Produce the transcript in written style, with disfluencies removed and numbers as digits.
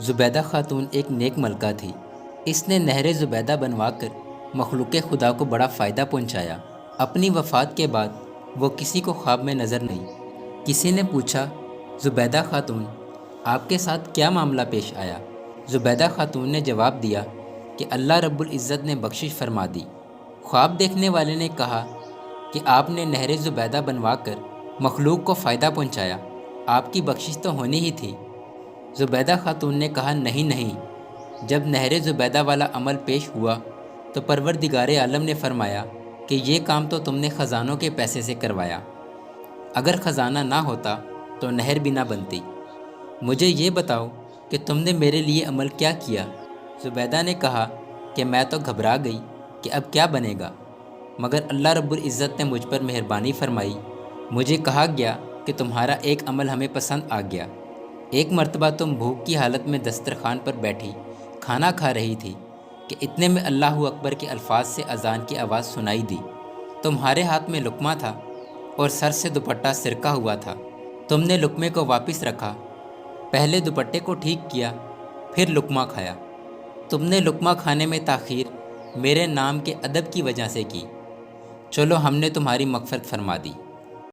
زبیدہ خاتون ایک نیک ملکہ تھی۔ اس نے نہر زبیدہ بنوا کر مخلوق خدا کو بڑا فائدہ پہنچایا۔ اپنی وفات کے بعد وہ کسی کو خواب میں نظر نہیں۔ کسی نے پوچھا، زبیدہ خاتون، آپ کے ساتھ کیا معاملہ پیش آیا؟ زبیدہ خاتون نے جواب دیا کہ اللہ رب العزت نے بخشش فرما دی۔ خواب دیکھنے والے نے کہا کہ آپ نے نہر زبیدہ بنوا کر مخلوق کو فائدہ پہنچایا، آپ کی بخشش تو ہونی ہی تھی۔ زبیدہ خاتون نے کہا، نہیں، جب نہر زبیدہ والا عمل پیش ہوا تو پروردگار عالم نے فرمایا کہ یہ کام تو تم نے خزانوں کے پیسے سے کروایا، اگر خزانہ نہ ہوتا تو نہر بھی نہ بنتی۔ مجھے یہ بتاؤ کہ تم نے میرے لیے عمل کیا کیا؟ زبیدہ نے کہا کہ میں تو گھبرا گئی کہ اب کیا بنے گا، مگر اللہ رب العزت نے مجھ پر مہربانی فرمائی۔ مجھے کہا گیا کہ تمہارا ایک عمل ہمیں پسند آ گیا۔ ایک مرتبہ تم بھوک کی حالت میں دسترخوان پر بیٹھی کھانا کھا رہی تھی کہ اتنے میں اللہ اکبر کے الفاظ سے اذان کی آواز سنائی دی۔ تمہارے ہاتھ میں لقمہ تھا اور سر سے دوپٹہ سرکا ہوا تھا۔ تم نے لقمے کو واپس رکھا، پہلے دوپٹے کو ٹھیک کیا، پھر لقمہ کھایا۔ تم نے لقمہ کھانے میں تاخیر میرے نام کے ادب کی وجہ سے کی، چلو ہم نے تمہاری مغفرت فرما دی۔